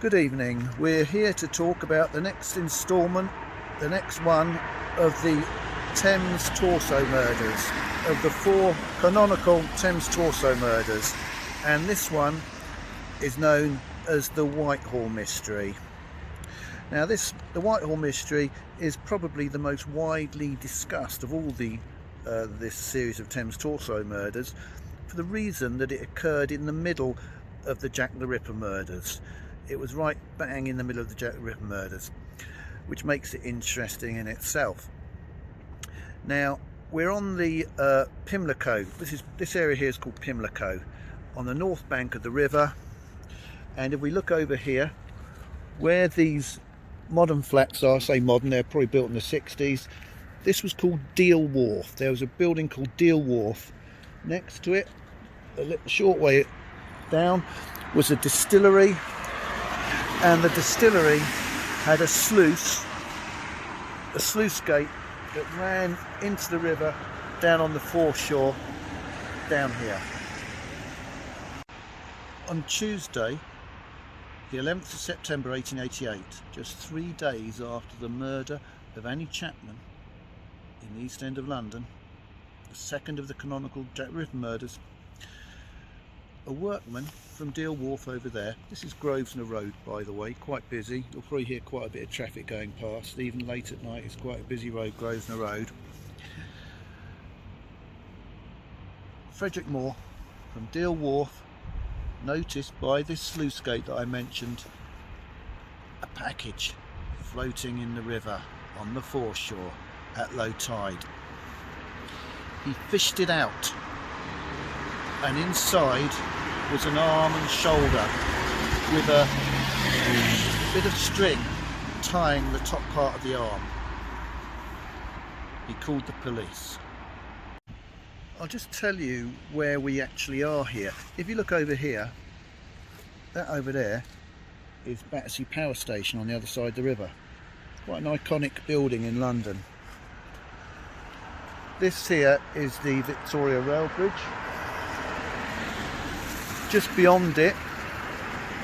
Good evening. We're here to talk about the next instalment, the next one of the Thames Torso Murders, of the 4 canonical Thames Torso Murders, and this one is known as the Whitehall Mystery. Now the Whitehall Mystery is probably the most widely discussed of all this series of Thames Torso Murders, for the reason that it occurred in the middle of the Jack the Ripper murders. It was right bang in the middle of the Jack the Ripper murders, which makes it interesting in itself. Now we're on the Pimlico. This area here is called Pimlico, on the north bank of the river. And if we look over here, where these modern flats are, say modern, they're probably built in the 60s. This was called Deal Wharf. There was a building called Deal Wharf. Next to it, a little short way down, was a distillery, and the distillery had a sluice gate that ran into the river down on the foreshore down here. On Tuesday, the 11th of September 1888, just 3 days after the murder of Annie Chapman in the East End of London, the second of the canonical Jack the Ripper murders, a workman from Deal Wharf over there, this is Grosvenor Road by the way, quite busy, you'll probably hear quite a bit of traffic going past, even late at night. It's quite a busy road, Grosvenor Road. Frederick Moore from Deal Wharf noticed by this sluice gate that I mentioned a package floating in the river on the foreshore at low tide. He fished it out, and inside was an arm and shoulder with a bit of string tying the top part of the arm. He called the police. I'll just tell you where we actually are here. If you look over here, that over there is Battersea Power Station on the other side of the river. Quite an iconic building in London. This here is the Victoria Rail Bridge. Just beyond it,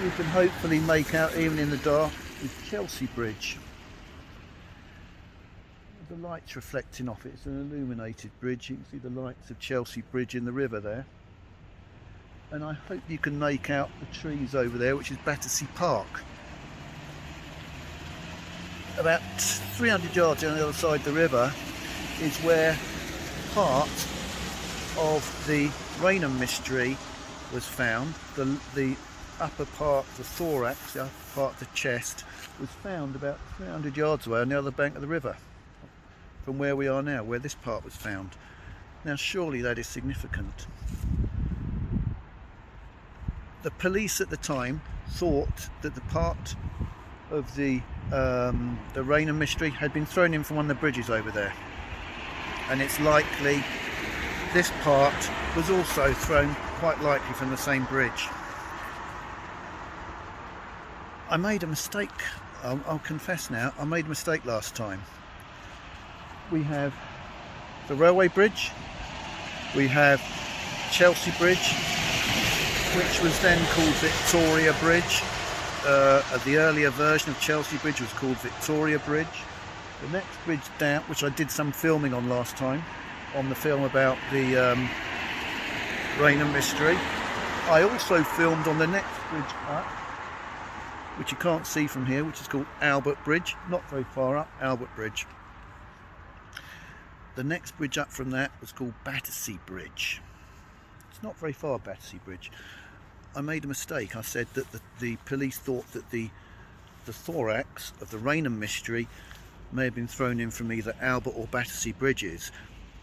you can hopefully make out, even in the dark, is Chelsea Bridge. The lights reflecting off it. It's an illuminated bridge. You can see the lights of Chelsea Bridge in the river there. And I hope you can make out the trees over there, which is Battersea Park. About 300 yards on the other side of the river is where part of the Rainham Mystery was found. The upper part, the thorax, the upper part of the chest, was found about 300 yards away on the other bank of the river from where we are now, where this part was found. Now surely that is significant. The police at the time thought that the part of the Rainham Mystery had been thrown in from one of the bridges over there, and it's likely this part was also thrown, quite likely from the same bridge. I made a mistake, I'll confess now, I made a mistake last time. We have the railway bridge, we have Chelsea Bridge, which was then called Victoria Bridge. The earlier version of Chelsea Bridge was called Victoria Bridge. The next bridge down, which I did some filming on last time, on the film about the Rainham Mystery. I also filmed on the next bridge up, which you can't see from here, which is called Albert Bridge, not very far up, Albert Bridge. The next bridge up from that was called Battersea Bridge. It's not very far, Battersea Bridge. I made a mistake. I said that the police thought that the thorax of the Rainham Mystery may have been thrown in from either Albert or Battersea Bridges,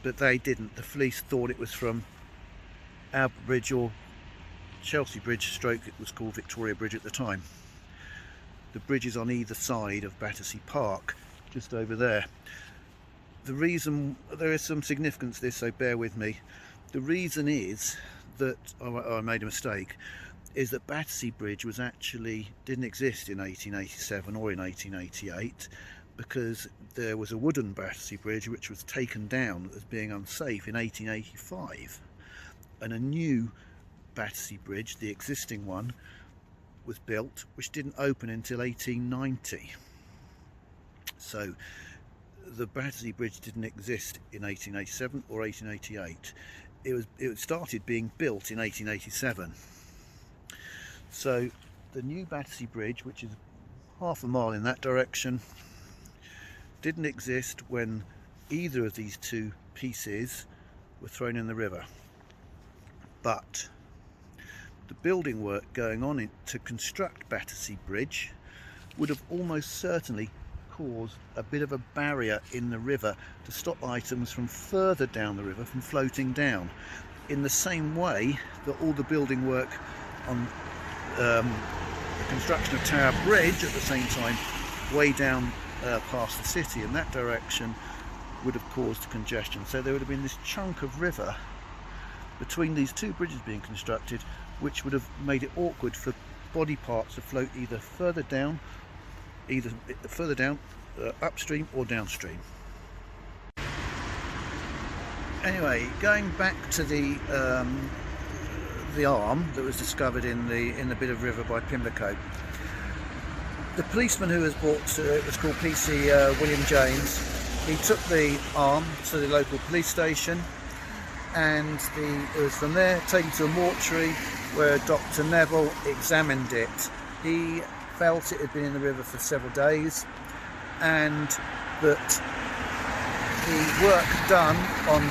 but they didn't. The police thought it was from Albert Bridge or Chelsea Bridge, stroke it was called Victoria Bridge at the time. The bridge is on either side of Battersea Park, just over there. The reason, there is some significance to this, so bear with me. The reason is that, I made a mistake, is that Battersea Bridge was actually, didn't exist in 1887 or in 1888, because there was a wooden Battersea Bridge which was taken down as being unsafe in 1885, and a new Battersea Bridge, the existing one, was built, which didn't open until 1890. So the Battersea Bridge didn't exist in 1887 or 1888. It started being built in 1887. So the new Battersea Bridge, which is half a mile in that direction, didn't exist when either of these two pieces were thrown in the river. But the building work going on to construct Battersea Bridge would have almost certainly caused a bit of a barrier in the river to stop items from further down the river from floating down, in the same way that all the building work on the construction of Tower Bridge at the same time way down past the city in that direction would have caused congestion. So there would have been this chunk of river between these two bridges being constructed, which would have made it awkward for body parts to float either further down upstream or downstream. Anyway, going back to the arm that was discovered in the bit of river by Pimlico. The policeman who was brought to it was called PC William James. He took the arm to the local police station, and it was from there taken to a mortuary where Dr. Neville examined it. He felt it had been in the river for several days, and that the work done on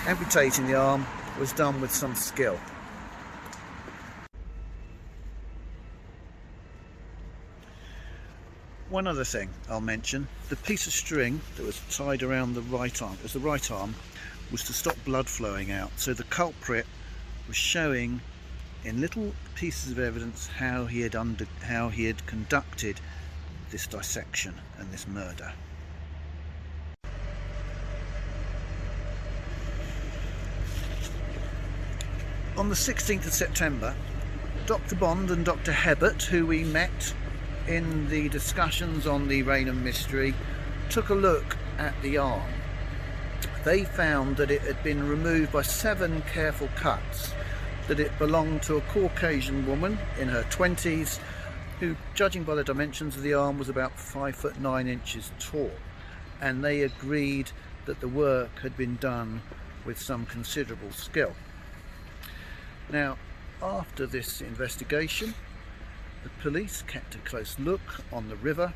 amputating the arm was done with some skill. One other thing I'll mention, the piece of string that was tied around the right arm, was to stop blood flowing out. So the culprit was showing in little pieces of evidence how he had conducted this dissection and this murder. On the 16th of September, Dr. Bond and Dr. Hebbert, who we met in the discussions on the Rainham Mystery, took a look at the arm. They found that it had been removed by 7 careful cuts, that it belonged to a Caucasian woman in her 20s, who, judging by the dimensions of the arm, was about 5'9" tall, and they agreed that the work had been done with some considerable skill. Now, after this investigation, the police kept a close look on the river,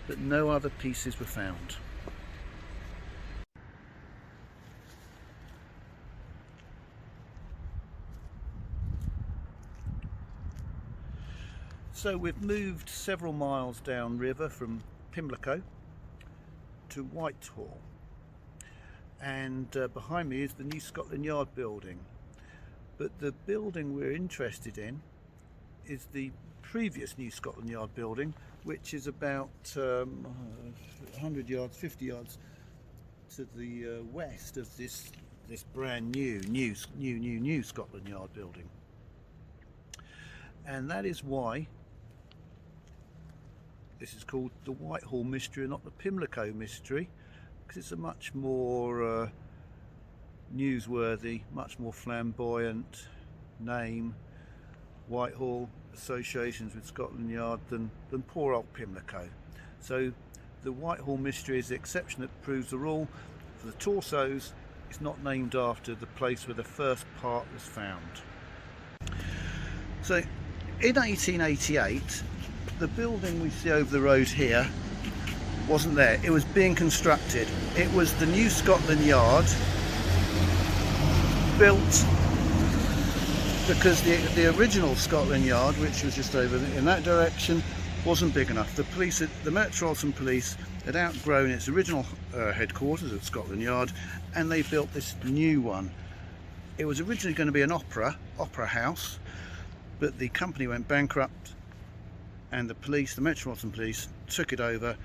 but no other pieces were found. So we've moved several miles downriver from Pimlico to Whitehall, and behind me is the new Scotland Yard building. But the building we're interested in is the previous new Scotland Yard building, which is about 100 yards, 50 yards to the west of this brand new Scotland Yard building. And that is why this is called the Whitehall Mystery and not the Pimlico Mystery, because it's a much more newsworthy, much more flamboyant name. Whitehall associations with Scotland Yard than poor old Pimlico. So the Whitehall Mystery is the exception that proves the rule. For the torsos, it's not named after the place where the first part was found. So in 1888, the building we see over the road here wasn't there. It was being constructed. It was the new Scotland Yard, built because the original Scotland Yard, which was just over in that direction, wasn't big enough. The Metropolitan Police had outgrown its original headquarters at Scotland Yard, and they built this new one. It was originally going to be an opera house, but the company went bankrupt, and the Metropolitan Police took it over,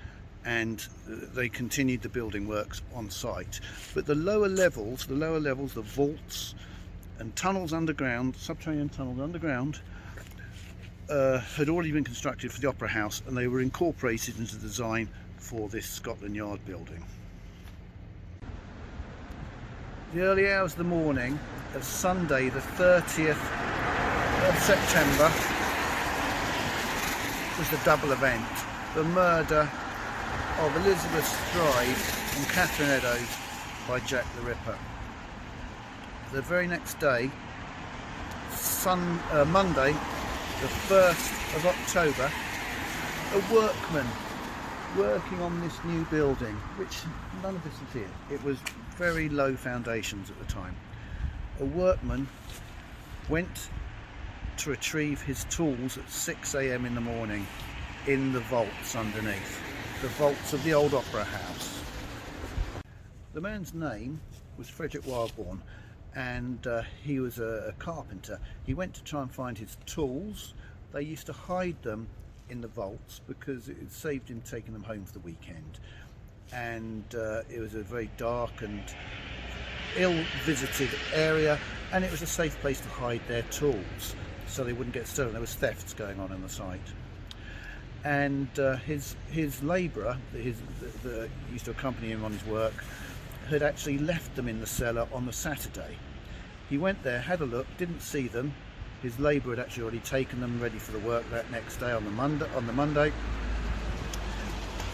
and they continued the building works on site. But the lower levels, the vaults and tunnels underground, subterranean tunnels underground, had already been constructed for the opera house, and they were incorporated into the design for this Scotland Yard building. The early hours of the morning of Sunday the 30th of September was the double event, the murder of Elizabeth Stride and Catherine Eddowes by Jack the Ripper. The very next day, Monday, the 1st of October, a workman working on this new building, which none of us is here. It was very low foundations at the time. A workman went to retrieve his tools at 6 AM in the morning in the vaults underneath, the vaults of the old Opera House. The man's name was Frederick Wildbourne, and he was a carpenter. He went to try and find his tools. They used to hide them in the vaults because it saved him taking them home for the weekend, and it was a very dark and ill-visited area, and it was a safe place to hide their tools so they wouldn't get stolen. There was thefts going on the site, and his labourer, that used to accompany him on his work, had actually left them in the cellar on the Saturday. He went there, had a look, didn't see them. His labourer had actually already taken them ready for the work that next day on the Monday,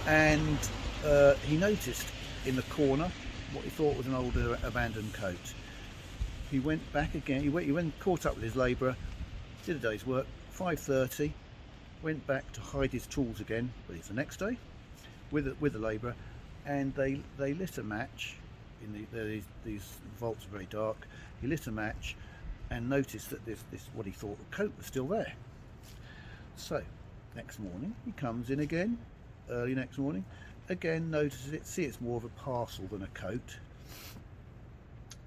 and he noticed in the corner what he thought was an old abandoned coat. He went back again. He went caught up with his labourer, did a day's work. 5:30, went back to hide his tools again, but it's the next day with the labourer, and they lit a match. These vaults are very dark. He lit a match and noticed that this what he thought the coat was still there. So next morning he comes in again, early next morning, again notices it, see it's more of a parcel than a coat,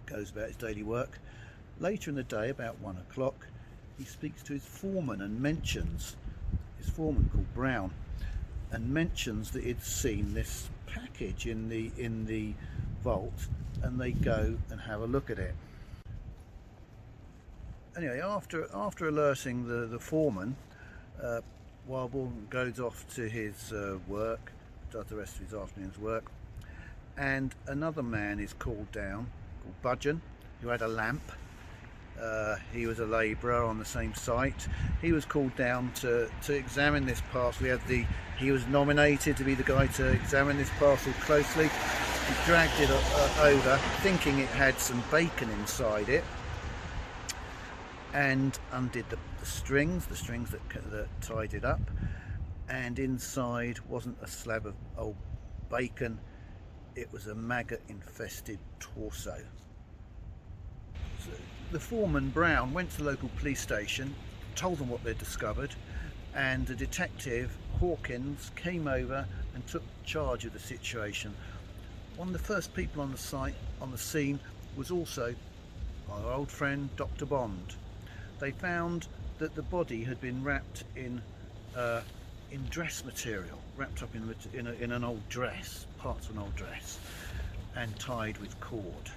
goes about his daily work. Later in the day, about 1 o'clock, he speaks to his foreman and mentions, his foreman called Brown, and mentions that he'd seen this package in the vault, and they go and have a look at it. Anyway, after alerting the foreman, Wildbourne goes off to his work, does the rest of his afternoon's work, and another man is called down, called Budgeon, who had a lamp. He was a labourer on the same site. He was called down to examine this parcel. He was nominated to be the guy to examine this parcel closely. He dragged it over, thinking it had some bacon inside it, and undid the strings that tied it up, and inside wasn't a slab of old bacon, it was a maggot infested torso. So the foreman Brown went to the local police station, told them what they'd discovered, and the detective Hawkins came over and took charge of the situation. One of the first people on the scene was also our old friend Dr. Bond. They found that the body had been wrapped in dress material, wrapped up in an old dress, parts of an old dress, and tied with cord.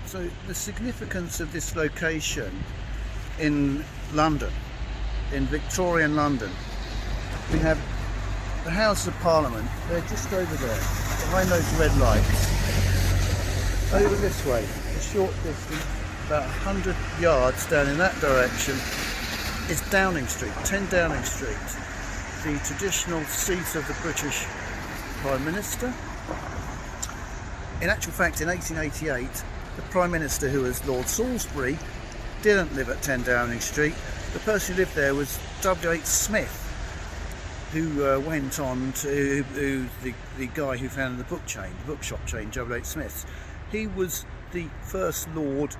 So the significance of this location in London, in Victorian London, we have the Houses of Parliament. They're just over there, behind those red lights. Over this way, a short distance, about 100 yards down in that direction, is Downing Street, 10 Downing Street, the traditional seat of the British Prime Minister. In actual fact, in 1888, the Prime Minister, who was Lord Salisbury, didn't live at 10 Downing Street. The person who lived there was W.H. Smith, who went on to the guy who founded the bookshop chain, W.H. Smith's. He was the first Lord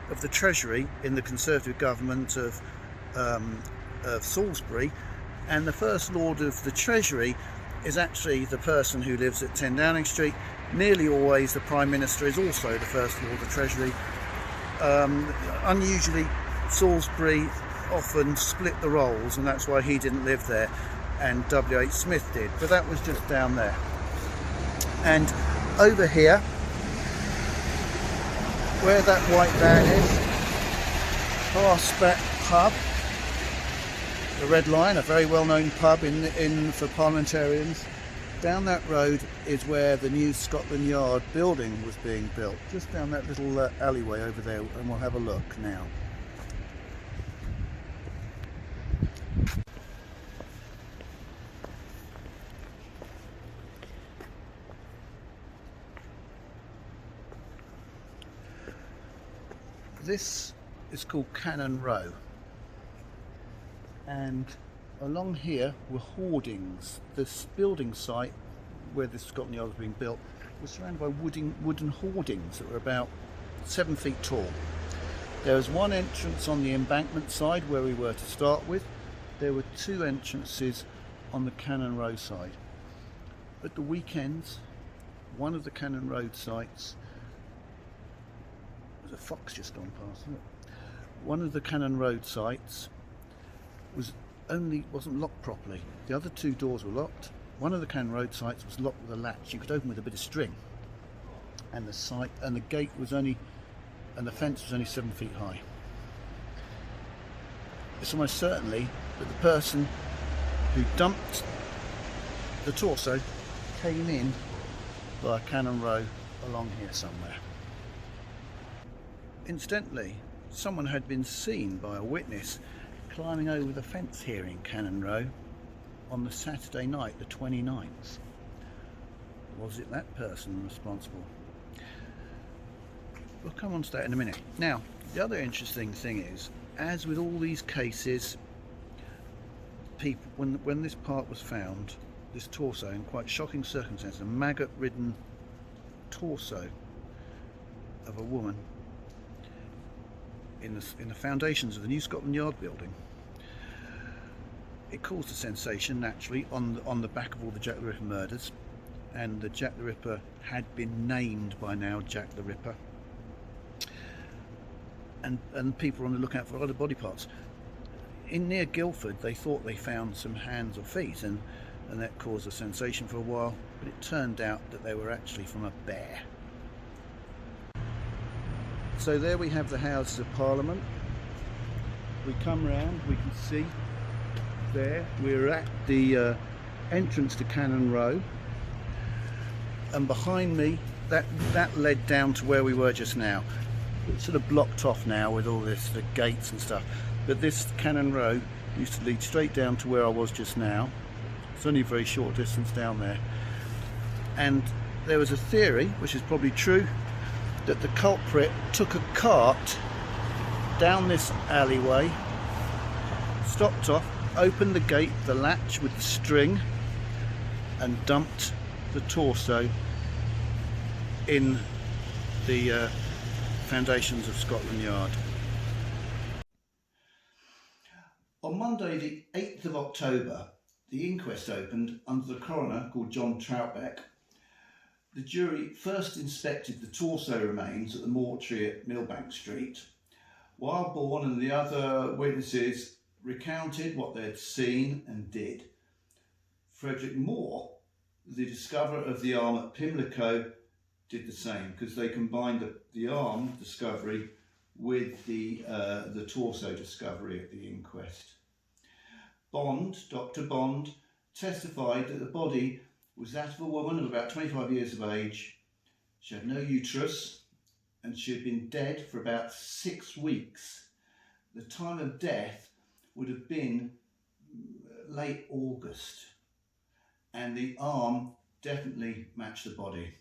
of the Treasury in the Conservative government of Salisbury, and the first Lord of the Treasury is actually the person who lives at 10 Downing Street. Nearly always the Prime Minister is also the first Lord of the Treasury. Unusually, Salisbury often split the roles, and that's why he didn't live there and W.H. Smith did, but that was just down there. And over here, where that white van is, past that pub, the Red Lion, a very well-known pub for parliamentarians, down that road is where the new Scotland Yard building was being built, just down that little alleyway over there, and we'll have a look now. This is called Cannon Row, and along here were hoardings. This building site where the Scotland Yard was being built was surrounded by wooden hoardings that were about 7 feet tall. There was one entrance on the embankment side where we were to start with. There were 2 entrances on the Cannon Row side. At the weekends, one of the Cannon Road sites, there's a fox just gone past, isn't it? One of the Cannon Road sites wasn't locked properly. The other 2 doors were locked. One of the Cannon Road sites was locked with a latch. You could open with a bit of string, and the gate was only, and the fence was only 7 feet high. It's almost certainly that the person who dumped the torso came in by Cannon Row along here somewhere. Incidentally, someone had been seen by a witness climbing over the fence here in Cannon Row on the Saturday night, the 29th. Was it that person responsible? We'll come on to that in a minute. Now, the other interesting thing is, as with all these cases, people, when this part was found, this torso, in quite shocking circumstances, a maggot-ridden torso of a woman in the foundations of the new Scotland Yard building, it caused a sensation naturally on the back of all the Jack the Ripper murders, and the Jack the Ripper had been named by now Jack the Ripper, and people were on the lookout for other body parts. In near Guildford, they thought they found some hands or feet, and that caused a sensation for a while, but it turned out that they were actually from a bear. So there we have the Houses of Parliament. We come round, we can see there we're at the entrance to Cannon Row, and behind me that led down to where we were just now. It's sort of blocked off now with all this, the gates and stuff, but this Cannon Row used to lead straight down to where I was just now. It's only a very short distance down there, and there was a theory, which is probably true, that the culprit took a cart down this alleyway, stopped off, opened the gate, the latch with the string, and dumped the torso in the foundations of Scotland Yard. On Monday the 8th of October, the inquest opened under the coroner, called John Troutbeck. The jury first inspected the torso remains at the mortuary at Millbank Street, while Bourne and the other witnesses recounted what they'd seen and did. Frederick Moore, the discoverer of the arm at Pimlico, did the same, because they combined the arm discovery with the torso discovery at the inquest. Dr. Bond, testified that the body was that of a woman of about 25 years of age. She had no uterus, and she had been dead for about 6 weeks. The time of death would have been late August, and the arm definitely matched the body.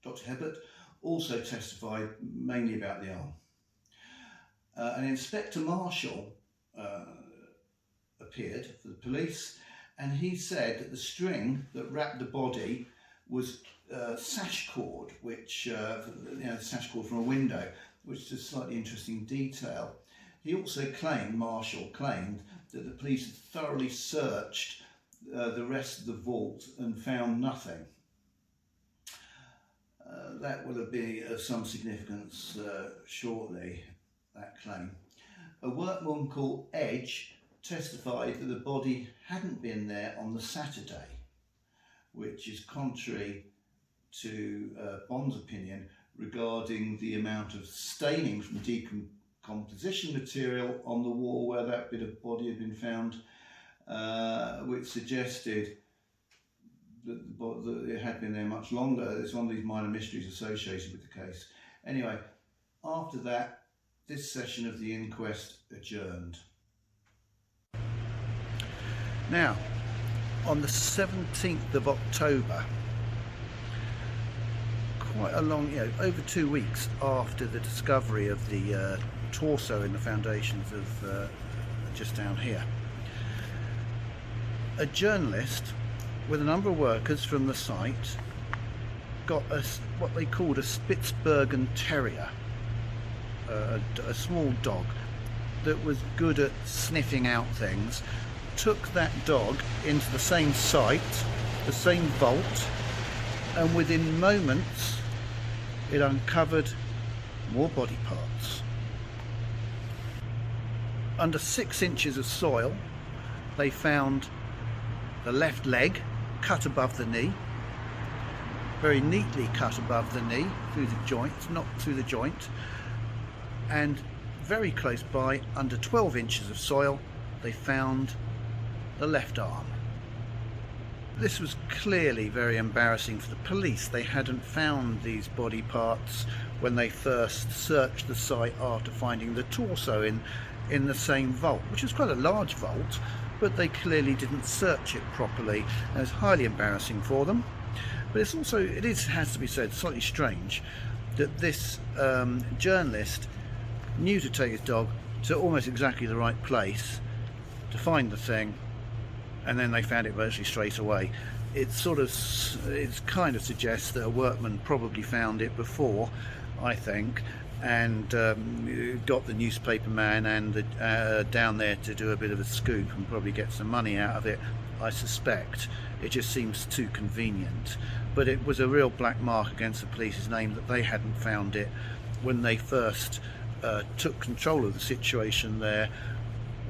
Dr. Hebbert, also testified mainly about the arm. An Inspector Marshall appeared for the police, and he said that the string that wrapped the body was sash cord, which sash cord from a window, which is a slightly interesting detail. He also Marshall claimed that the police had thoroughly searched the rest of the vault and found nothing. That will be of some significance shortly, that claim. A workman called Edge testified that the body hadn't been there on the Saturday, which is contrary to Bond's opinion regarding the amount of staining from decomposition material on the wall where that bit of body had been found, which suggested that it had been there much longer. It's one of these minor mysteries associated with the case. Anyway, after that, this session of the inquest adjourned. Now, on the 17th of October, quite a long, over 2 weeks after the discovery of the torso in the foundations of just down here. A journalist with a number of workers from the site got what they called a Spitzbergen Terrier, a small dog that was good at sniffing out things, took that dog into the same site, the same vault, and within moments it uncovered more body parts. Under 6 inches of soil they found the left leg cut above the knee, very neatly cut above the knee, through the joint, not through the joint, and very close by, under 12 inches of soil, they found the left arm. This was clearly very embarrassing for the police. They hadn't found these body parts when they first searched the site after finding the torso in the same vault, which was quite a large vault, but they clearly didn't search it properly, and it was highly embarrassing for them. But it's also, it has to be said, slightly strange that this journalist knew to take his dog to almost exactly the right place to find the thing, and then they found it virtually straight away. It kind of suggests that a workman probably found it before, I think, and got the newspaper man and down there to do a bit of a scoop and probably get some money out of it, I suspect. It just seems too convenient. But it was a real black mark against the police's name that they hadn't found it when they first took control of the situation there,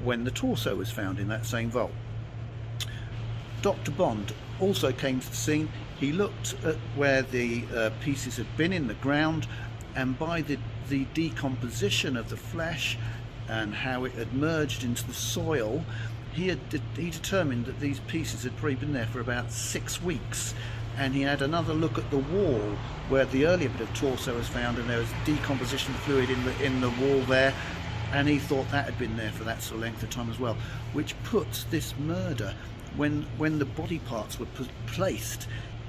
when the torso was found in that same vault. Dr. Bond also came to the scene. He looked at where the pieces had been in the ground, and by the decomposition of the flesh and how it had merged into the soil, he determined that these pieces had probably been there for about 6 weeks. And he had another look at the wall where the earlier bit of torso was found, and there was decomposition fluid in the wall there, and he thought that had been there for that sort of length of time as well, which puts this murder, when the body parts were placed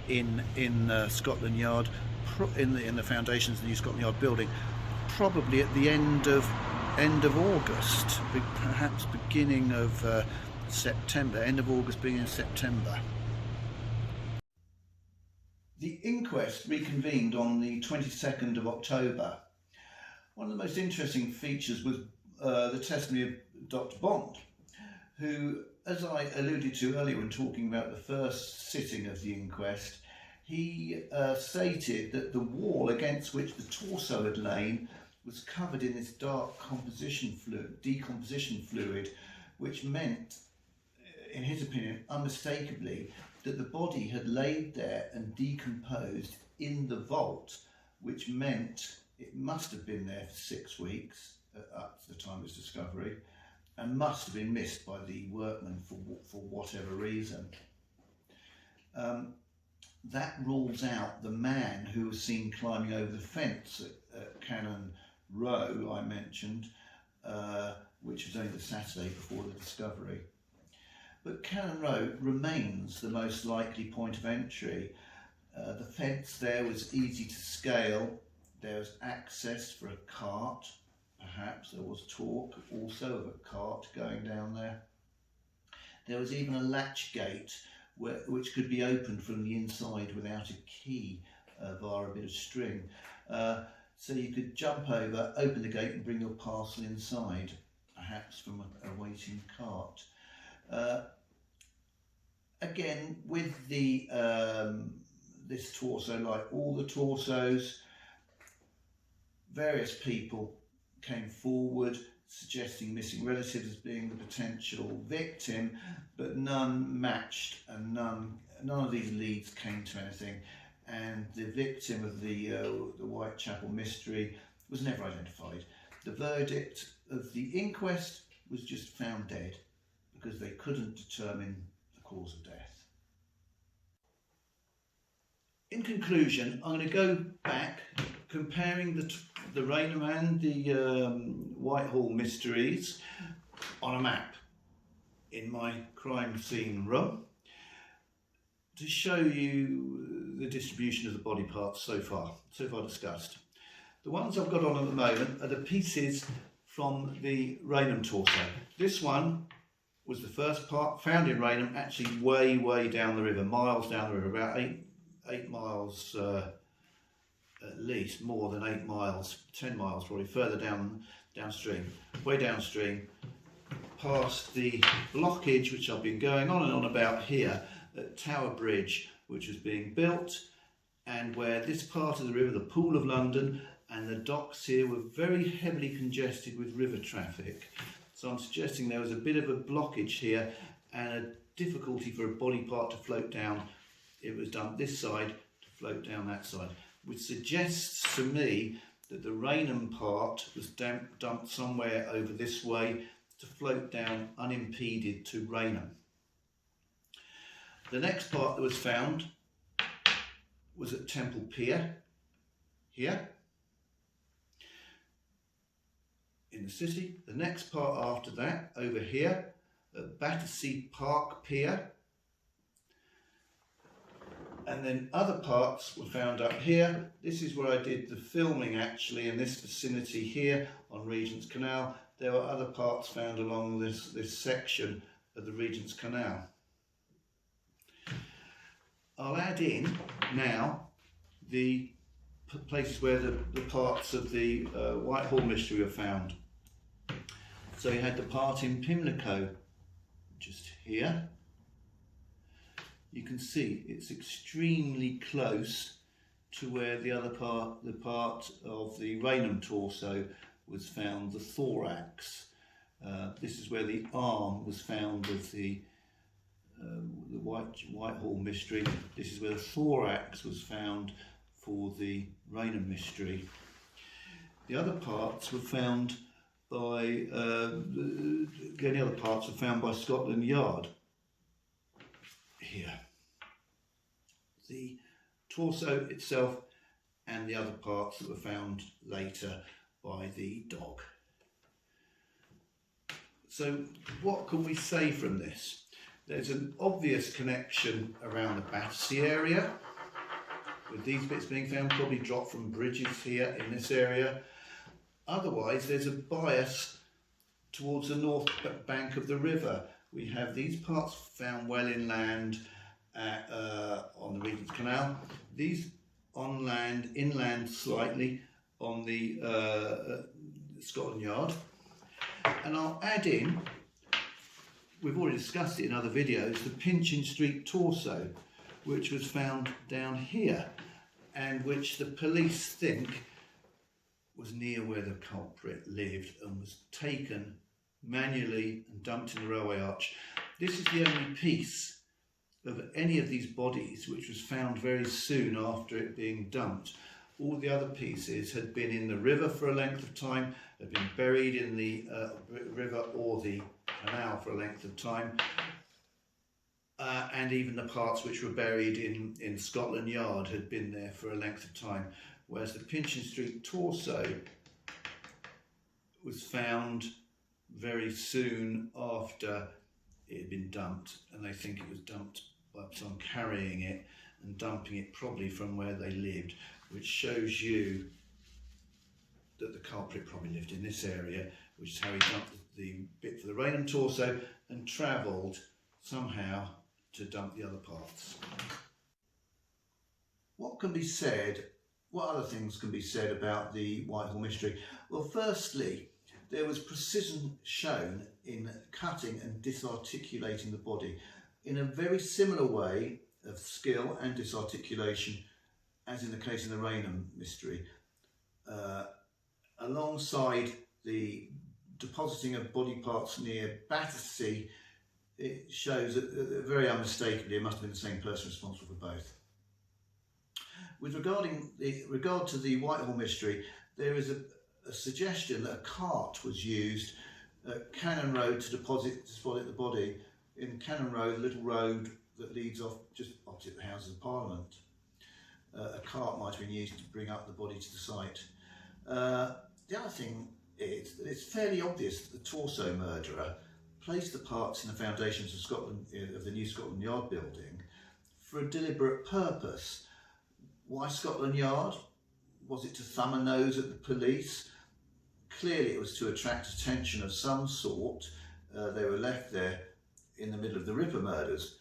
in Scotland Yard, in the foundations of the new Scotland Yard building, probably at the end of August, perhaps beginning of September, end of August, beginning of September. The inquest reconvened on the 22nd of October. One of the most interesting features was the testimony of Dr. Bond, who, as I alluded to earlier when talking about the first sitting of the inquest, he stated that the wall against which the torso had lain was covered in this dark decomposition fluid, which meant, in his opinion, unmistakably, that the body had laid there and decomposed in the vault, which meant it must have been there for 6 weeks up to the time of its discovery, and must have been missed by the workmen for whatever reason. That rules out the man who was seen climbing over the fence at Cannon Row, I mentioned, which was only the Saturday before the discovery. But Cannon Row remains the most likely point of entry. The fence there was easy to scale. There was access for a cart, perhaps. There was talk also of a cart going down there. There was even a latch gate which could be opened from the inside without a key via a bit of string. So you could jump over, open the gate and bring your parcel inside, perhaps from a waiting cart. Again, with the this torso, like all the torsos, various people came forward suggesting missing relatives as being the potential victim, but none matched, and none of these leads came to anything. And the victim of the Whitechapel mystery was never identified. The verdict of the inquest was just found dead because they couldn't determine the cause of death. In conclusion, I'm going to go back comparing the Rainer and the Whitehall mysteries on a map in my crime scene room. to show you the distribution of the body parts so far discussed. The ones I've got on at the moment are the pieces from the Rainham torso. This one was the first part found in Rainham, actually way down the river, miles down the river, about 8 miles at least, more than 8 miles, 10 miles probably, further downstream, way downstream, past the blockage which I've been going on and on about here at Tower Bridge, which was being built, and where this part of the river, the Pool of London, and the docks here were very heavily congested with river traffic. So I'm suggesting there was a bit of a blockage here and a difficulty for a body part to float down. It was dumped this side to float down that side, which suggests to me that the Rainham part was dumped somewhere over this way to float down unimpeded to Rainham. The next part that was found was at Temple Pier, here in the city. The next part after that, over here at Battersea Park Pier. And then other parts were found up here. This is where I did the filming actually, in this vicinity here on Regent's Canal. There were other parts found along this section of the Regent's Canal. I'll add in now the places where the parts of the Whitehall Mystery were found. So you had the part in Pimlico, just here. You can see it's extremely close to where the other part, the part of the Rainham torso was found, the thorax. This is where the arm was found of the Whitehall Mystery. This is where the thorax was found for the Rainham Mystery. The other parts were found by, the other parts were found by Scotland Yard. Here. The torso itself and the other parts that were found later by the dog. So what can we say from this? There's an obvious connection around the Battersea area, with these bits being found, probably dropped from bridges here in this area. Otherwise, there's a bias towards the north bank of the river. We have these parts found well inland on the Regent's Canal, these on land, inland slightly on the Scotland Yard. And I'll add in, we've already discussed it in other videos, the Pinchin Street torso, which was found down here and which the police think was near where the culprit lived and was taken manually and dumped in the railway arch. This is the only piece of any of these bodies which was found very soon after it being dumped. All the other pieces had been in the river for a length of time, had been buried in the river or the canal for a length of time, and even the parts which were buried in Scotland Yard had been there for a length of time, whereas the Pinchin Street torso was found very soon after it had been dumped, and they think it was dumped by someone carrying it and dumping it probably from where they lived, which shows you that the culprit probably lived in this area, which is how he dumped the bit for the Rainham torso and travelled somehow to dump the other parts. What can be said, what other things can be said about the Whitehall Mystery? Well, firstly, there was precision shown in cutting and disarticulating the body in a very similar way of skill and disarticulation as in the case of the Rainham Mystery. Alongside the depositing of body parts near Battersea, it shows that very unmistakably it must have been the same person responsible for both. With regard to the Whitehall Mystery, there is a suggestion that a cart was used at Cannon Road to deposit the body. In Cannon Road, the little road that leads off just opposite the Houses of Parliament. A cart might have been used to bring up the body to the site. The other thing is that it's fairly obvious that the torso murderer placed the parts in the foundations of the new Scotland Yard building for a deliberate purpose. Why Scotland Yard? Was it to thumb a nose at the police? Clearly it was to attract attention of some sort. They were left there in the middle of the Ripper murders.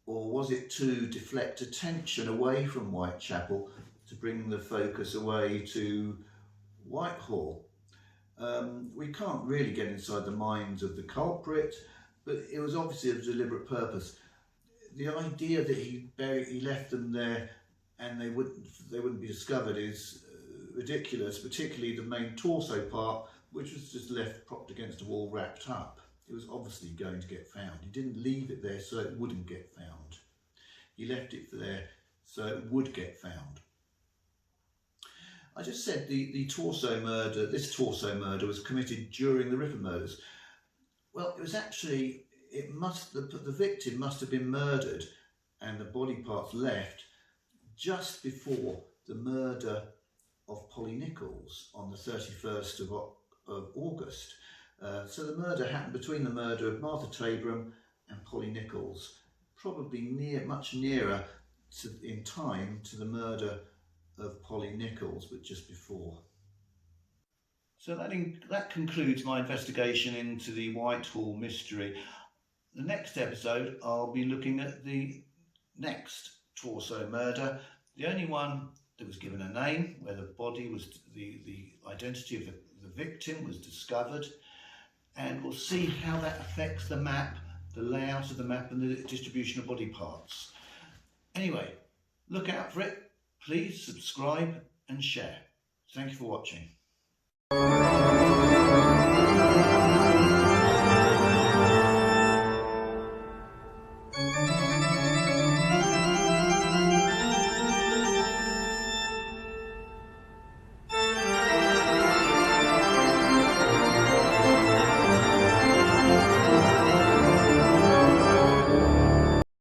Or was it to deflect attention away from Whitechapel, to bring the focus away to Whitehall? We can't really get inside the minds of the culprit, but it was obviously a deliberate purpose. The idea that he left them there and they wouldn't be discovered is ridiculous, particularly the main torso part, which was just left propped against a wall, wrapped up. It was obviously going to get found. He didn't leave it there so it wouldn't get found. He left it there so it would get found. I just said the torso murder, this torso murder was committed during the Ripper murders. Well, it was actually, the victim must have been murdered and the body parts left just before the murder of Polly Nichols on the 31st of August. So the murder happened between the murder of Martha Tabram and Polly Nichols, probably much nearer in time to the murder of Polly Nichols, but just before. So that concludes my investigation into the Whitehall mystery. The next episode I'll be looking at the next torso murder, the only one that was given a name, where the body was, the identity of the victim was discovered, and we'll see how that affects the map, the layout of the map and the distribution of body parts. Anyway, look out for it. Please subscribe and share. Thank you for watching.